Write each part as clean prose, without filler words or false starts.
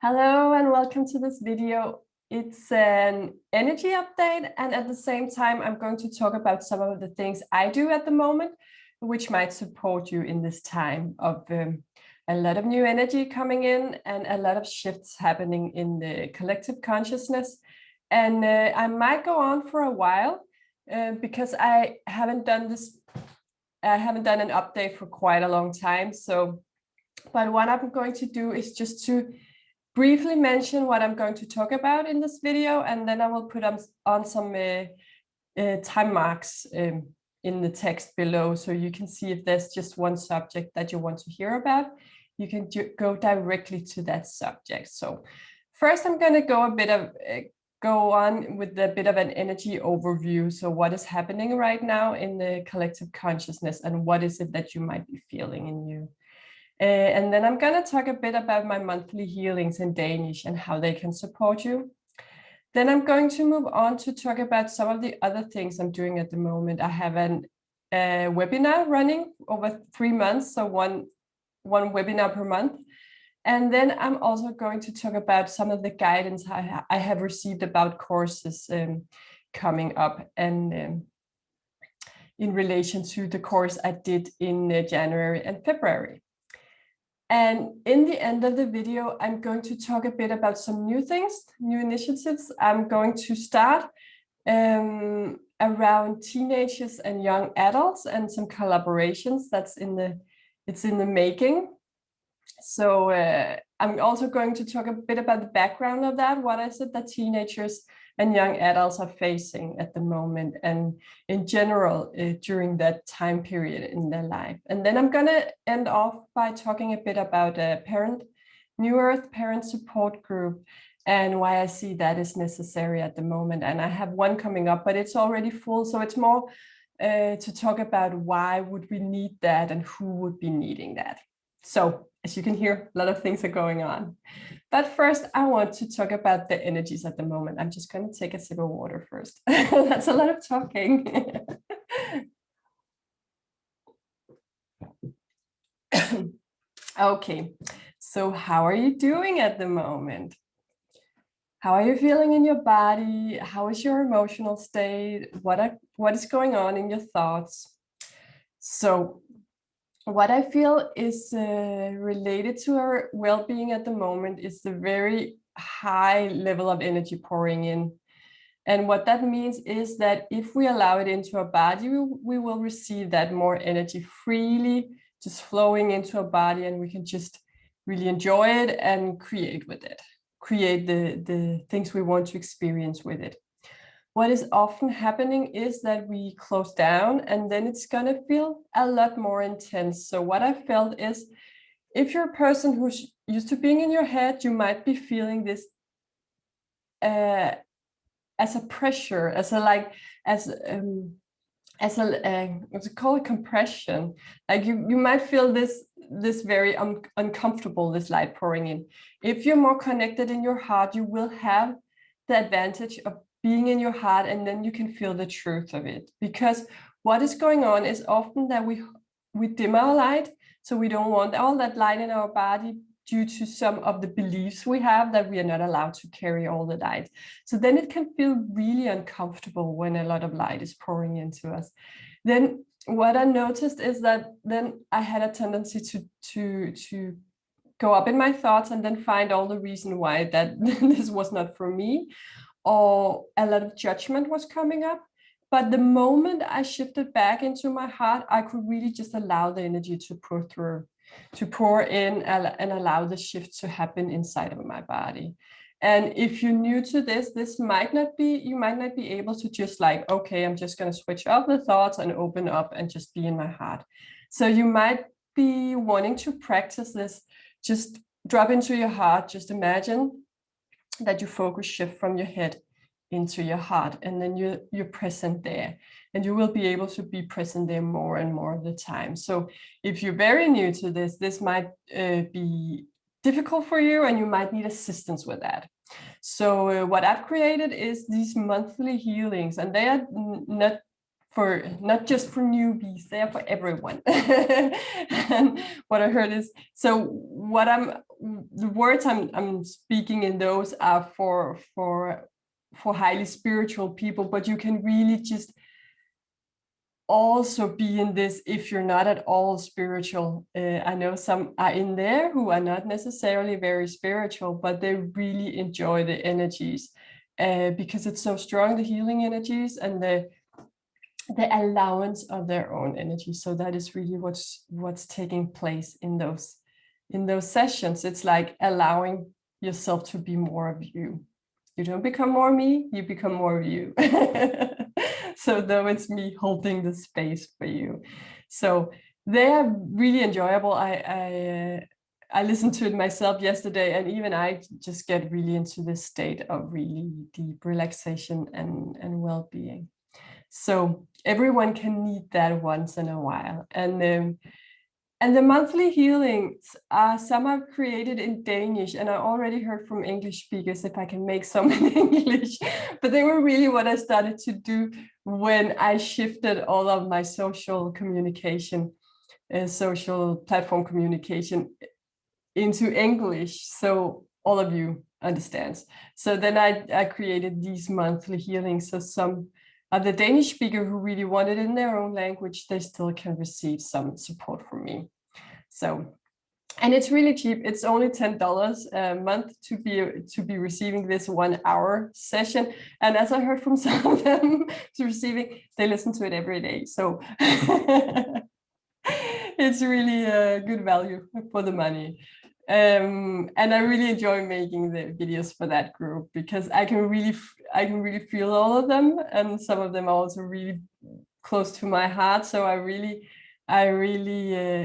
Hello and welcome to this video. It's an energy update, and at the same time I'm going to talk about some of the things I do at the moment which might support you in this time of a lot of new energy coming in and a lot of shifts happening in the collective consciousness. And I might go on for a while because I haven't done an update for quite a long time. But what I'm going to do is just to briefly mention what I'm going to talk about in this video, and then I will put on some time marks in the text below, so you can see if there's just one subject that you want to hear about, you can go directly to that subject. So first I'm going to go on with a bit of an energy overview. So what is happening right now in the collective consciousness, and what is it that you might be feeling in you? And then I'm going to talk a bit about my monthly healings in Danish and how they can support you. Then I'm going to move on to talk about some of the other things I'm doing at the moment. I have a webinar running over 3 months, so one webinar per month. And then I'm also going to talk about some of the guidance I have received about courses coming up, and in relation to the course I did in January and February. And in the end of the video, I'm going to talk a bit about some new things, new initiatives I'm going to start around teenagers and young adults, and some collaborations it's in the making. So I'm also going to talk a bit about the background of that. What is it that teenagers and young adults are facing at the moment, and in general during that time period in their life. And then I'm going to end off by talking a bit about a New Earth parent support group, and why I see that is necessary at the moment. And I have one coming up, but it's already full, so it's more to talk about why would we need that and who would be needing that. So as you can hear, a lot of things are going on. But first, I want to talk about the energies at the moment. I'm just going to take a sip of water first. That's a lot of talking. Okay, so how are you doing at the moment? How are you feeling in your body? How is your emotional state? What is going on in your thoughts? So what I feel is related to our well-being at the moment is the very high level of energy pouring in. And what that means is that if we allow it into our body, we will receive that more energy freely, just flowing into our body, and we can just really enjoy it and create with it, create the things we want to experience with it. What is often happening is that we close down, and then it's going to feel a lot more intense. So what I felt is, if you're a person who's used to being in your head, you might be feeling this as a pressure, what's it called, compression. Like you might feel this very uncomfortable, this light pouring in. If you're more connected in your heart, you will have the advantage of being in your heart, and then you can feel the truth of it. Because what is going on is often that we dim our light, so we don't want all that light in our body due to some of the beliefs we have that we are not allowed to carry all the light. So then it can feel really uncomfortable when a lot of light is pouring into us. Then what I noticed is that then I had a tendency to go up in my thoughts and then find all the reason why that this was not for me, or a lot of judgment was coming up. But the moment I shifted back into my heart, I could really just allow the energy to pour in, and allow the shift to happen inside of my body. And if you're new to this, you might not be able to just like, okay, I'm just going to switch off the thoughts and open up and just be in my heart. So you might be wanting to practice this. Just drop into your heart. Just imagine that your focus shift from your head into your heart, and then you're present there, and you will be able to be present there more and more of the time. So if you're very new to this might be difficult for you, and you might need assistance with that. So what I've created is these monthly healings, and they are not just for newbies, they are for everyone. And what I heard is, so what I'm the words I'm speaking in those are for highly spiritual people, but you can really just also be in this if you're not at all spiritual. I know some are in there who are not necessarily very spiritual, but they really enjoy the energies because it's so strong, the healing energies and the allowance of their own energy. So that is really what's taking place in those sessions. It's like allowing yourself to be more of you. You don't become more me, you become more of you. So though it's me holding the space for you. So they are really enjoyable. I listened to it myself yesterday, and even I just get really into this state of really deep relaxation and well-being. So everyone can need that once in a while. And the monthly healings, some are created in Danish, and I already heard from English speakers if I can make some in English, but they were really what I started to do when I shifted all of my social communication, social platform communication into English, so all of you understands. So then I created these monthly healings, so some the Danish speaker who really want it in their own language, they still can receive some support from me. So, and it's really cheap. It's only $10 a month to be receiving this 1 hour session. And as I heard from some of them to receiving, they listen to it every day. So it's really a good value for the money. And I really enjoy making the videos for that group because I can really feel all of them, and some of them are also really close to my heart. So I really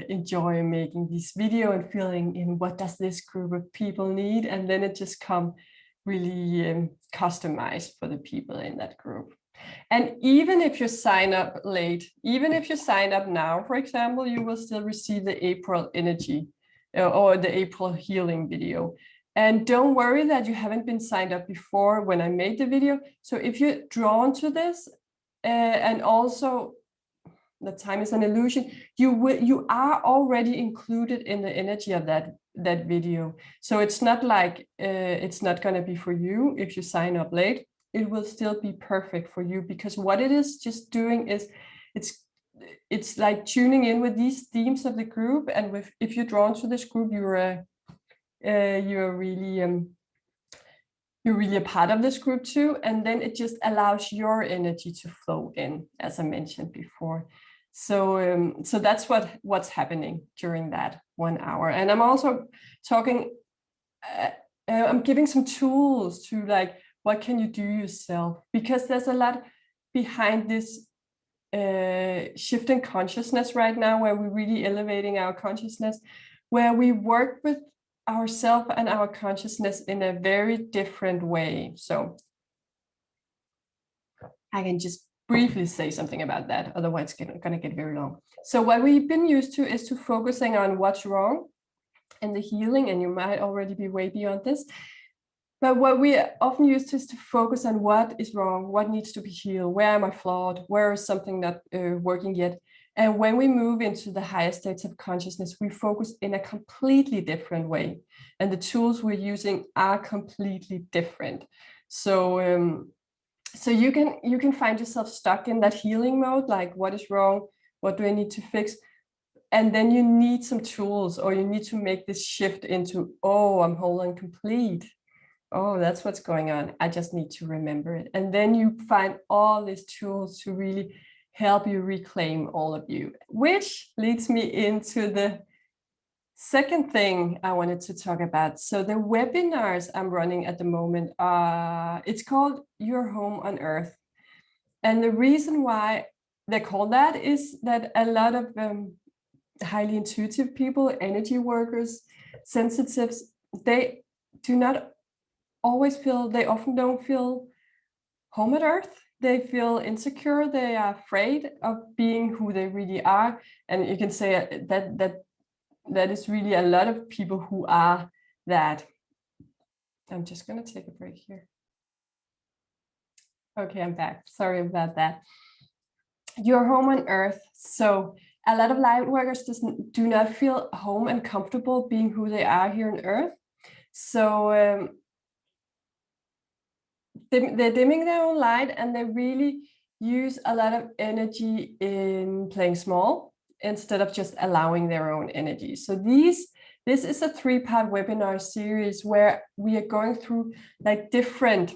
enjoy making this video and feeling in what does this group of people need, and then it just come really customized for the people in that group. And even if you sign up late, even if you sign up now, for example, you will still receive the April energy or the April healing video. And don't worry that you haven't been signed up before when I made the video. So if you're drawn to this, and also the time is an illusion, you are already included in the energy of that video. So it's not like it's not going to be for you if you sign up late. It will still be perfect for you, because what it is just doing is it's like tuning in with these themes of the group, and if you're drawn to this group, you're really a part of this group too, and then it just allows your energy to flow in, as I mentioned before. So so that's what's happening during that 1 hour. And I'm also talking, I'm giving some tools to like, what can you do yourself? Because there's a lot behind this shift in consciousness right now, where we're really elevating our consciousness, where we work with ourselves and our consciousness in a very different way. So I can just briefly say something about that, otherwise it's going to get very long. So what we've been used to is to focusing on what's wrong and the healing, and you might already be way beyond this. But what we often use is to focus on what is wrong, what needs to be healed, where am I flawed, where is something not working yet. And when we move into the higher states of consciousness, we focus in a completely different way. And the tools we're using are completely different. So, so you can find yourself stuck in that healing mode, like what is wrong, what do I need to fix? And then you need some tools, or you need to make this shift into, oh, I'm whole and complete. Oh, that's what's going on. I just need to remember it. And then you find all these tools to really help you reclaim all of you, which leads me into the second thing I wanted to talk about. So the webinars I'm running at the moment, it's called Your Home on Earth. And the reason why they call that is that a lot of highly intuitive people, energy workers, sensitives, they do not always feel, they often don't feel home at Earth. They feel insecure. They are afraid of being who they really are. And you can say that is really a lot of people who are that. I'm just going to take a break here. Okay, I'm back. Sorry about that. Your home on Earth. So a lot of light workers do not feel home and comfortable being who they are here on Earth. So they're dimming their own light, and they really use a lot of energy in playing small instead of just allowing their own energy. So this is a 3-part webinar series where we are going through like different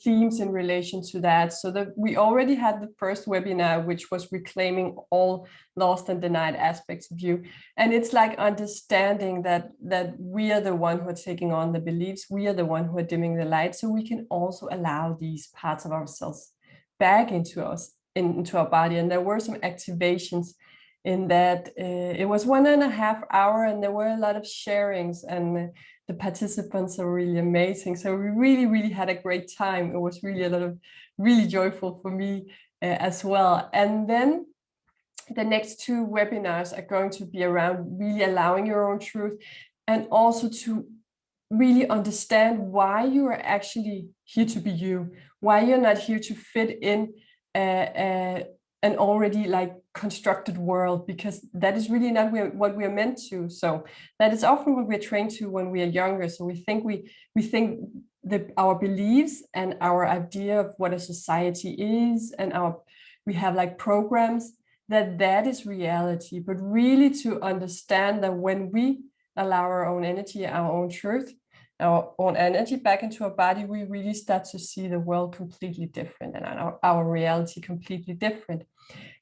themes in relation to that. So that we already had the first webinar, which was reclaiming all lost and denied aspects of you. And it's like understanding that we are the one who are taking on the beliefs, we are the one who are dimming the light, so we can also allow these parts of ourselves back into us, into our body. And there were some activations in that. It was 1.5 hours, and there were a lot of sharings, and the participants are really amazing. So we really had a great time. It was really a lot of really joyful for me as well. And then the next 2 webinars are going to be around really allowing your own truth, and also to really understand why you are actually here to be you, why you're not here to fit in an already like constructed world, because that is really not what we are meant to. So that is often what we're trained to when we are younger. So we think that our beliefs and our idea of what a society is, and we have like programs that is reality. But really to understand that when we allow our own energy, our own truth, our own energy back into our body, we really start to see the world completely different, and our reality completely different.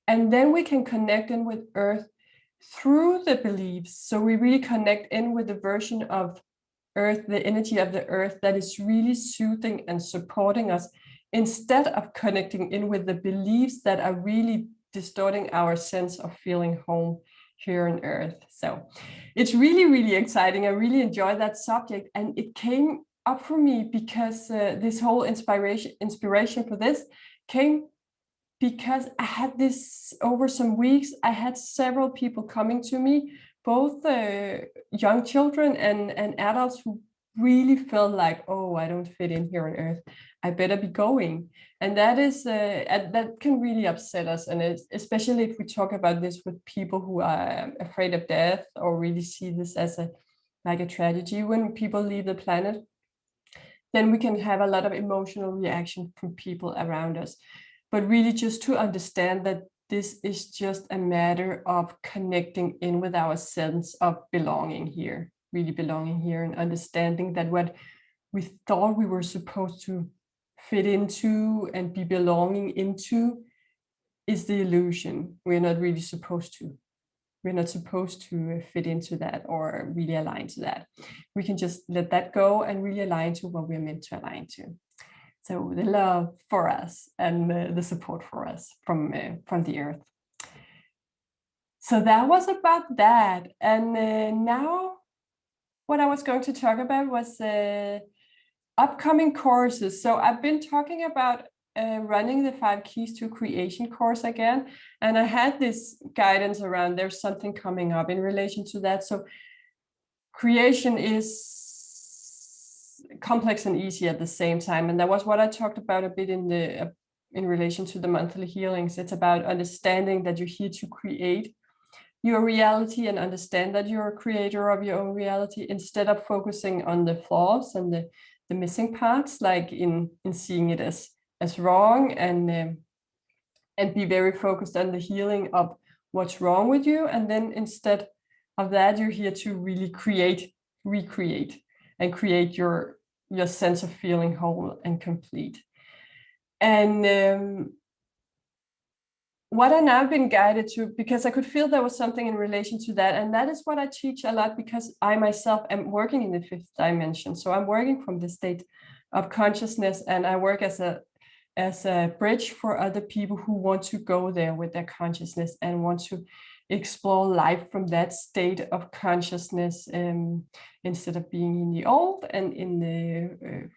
And then we can connect in with Earth through the beliefs. So we really connect in with the version of Earth, the energy of the Earth that is really soothing and supporting us, instead of connecting in with the beliefs that are really distorting our sense of feeling home here on Earth. So it's really exciting. I really enjoy that subject, and it came up for me because this whole inspiration for this came because I had this over some weeks. I had several people coming to me, both young children and adults, who really felt like, oh, I don't fit in here on Earth, I better be going. And that is that can really upset us, and especially if we talk about this with people who are afraid of death, or really see this as a tragedy when people leave the planet, then we can have a lot of emotional reaction from people around us. But really just to understand that this is just a matter of connecting in with our sense of belonging here, really belonging here, and understanding that what we thought we were supposed to fit into and be belonging into is the illusion. We're not really supposed to. We're not supposed to fit into that or really align to that. We can just let that go and really align to what we're meant to align to. So the love for us and the support for us from the Earth. So that was about that. And now what I was going to talk about was upcoming courses. So I've been talking about running the 5 Keys to Creation course again. And I had this guidance around there's something coming up in relation to that. So creation is complex and easy at the same time. And that was what I talked about a bit in relation to the monthly healings. It's about understanding that you're here to create your reality and understand that you're a creator of your own reality, instead of focusing on the flaws and the missing parts, like in seeing it as wrong, and be very focused on the healing of what's wrong with you. And then instead of that, you're here to really recreate and create your sense of feeling whole and complete. And what I now been guided to, because I could feel there was something in relation to that, and that is what I teach a lot, because I myself am working in the 5th dimension. So I'm working from the state of consciousness, and I work as a bridge for other people who want to go there with their consciousness and want to explore life from that state of consciousness, instead of being in the old and in the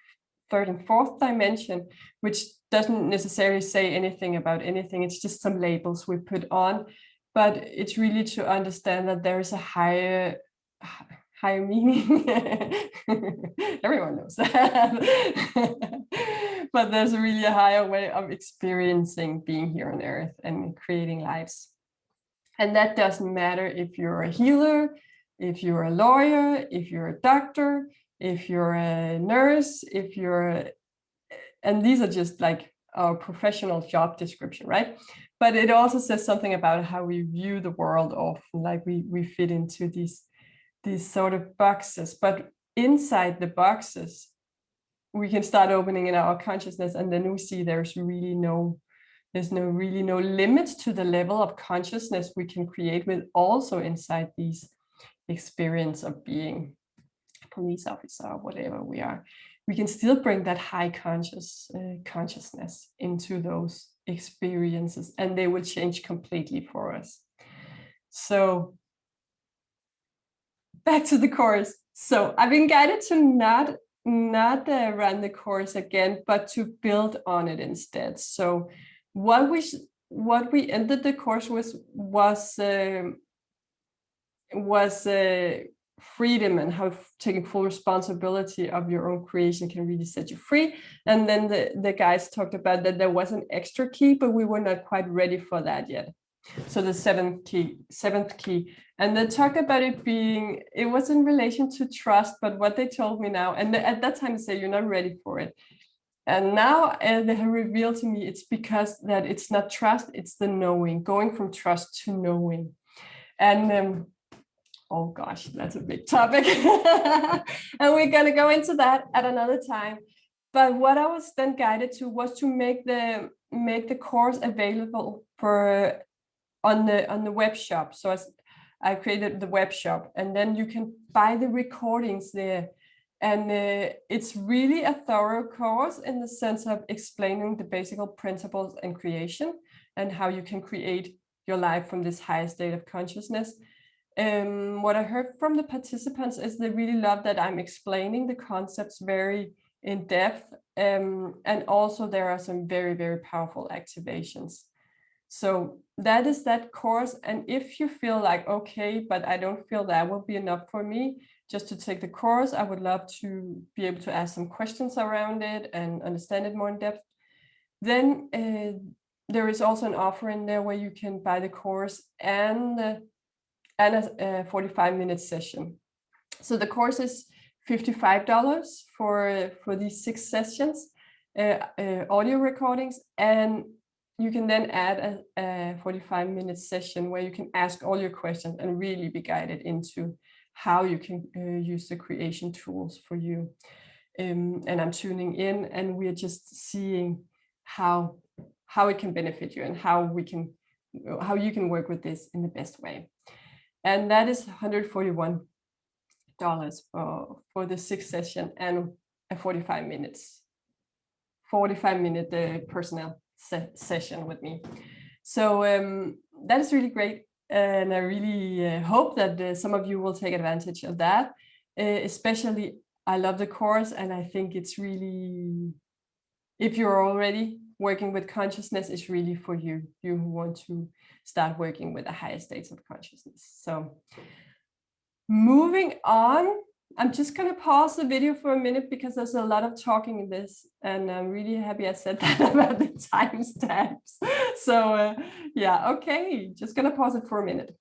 3rd and 4th dimension, which doesn't necessarily say anything about anything. It's just some labels we put on, but it's really to understand that there is a higher meaning. Everyone knows that. But there's really a higher way of experiencing being here on Earth and creating lives And that doesn't matter if you're a healer, if you're a lawyer, if you're a doctor, if you're a nurse, if you're, and these are just like our professional job description, right? But it also says something about how we view the world often, like we fit into these sort of boxes. But inside the boxes, we can start opening in our consciousness, and then we see there's really no limit to the level of consciousness we can create with also inside these experience of being a police officer or whatever we are. We can still bring that high consciousness into those experiences, and they will change completely for us. So back to the course. So I've been guided to not run the course again, but to build on it instead. So what we ended the course with was freedom, and how taking full responsibility of your own creation can really set you free. And then the guys talked about that there was an extra key, but we were not quite ready for that yet. So the seventh key, and they talked about it was in relation to trust, but what they told me now, and at that time they said you're not ready for it. And now they have revealed to me it's because that it's not trust, it's the knowing, going from trust to knowing. And oh gosh, that's a big topic. And we're going to go into that at another time. But what I was then guided to was to make the course available for on the web shop. So I created the web shop, and then you can buy the recordings there. And it's really a thorough course in the sense of explaining the basic principles in creation and how you can create your life from this higher state of consciousness. What I heard from the participants is they really love that I'm explaining the concepts very in depth. And also there are some very, very powerful activations. So that is that course. And if you feel like, okay, but I don't feel that will be enough for me just to take the course, I would love to be able to ask some questions around it and understand it more in depth. Then there is also an offer in there where you can buy the course and a 45-minute session. So the course is $55 for these 6 sessions, audio recordings, and you can then add a 45-minute session where you can ask all your questions and really be guided into how you can use the creation tools for you. And I'm tuning in, and we're just seeing how it can benefit you and how you can work with this in the best way. And that is $141 for the 6 session and a 45-minute personal session with me. So that is really great, and I really hope that some of you will take advantage of that. Especially, I love the course, and I think it's really, if you're already working with consciousness, it's really for you who want to start working with the higher states of consciousness. So moving on, I'm just going to pause the video for a minute because there's a lot of talking in this, and I'm really happy I said that about the timestamps. So yeah, okay, just going to pause it for a minute.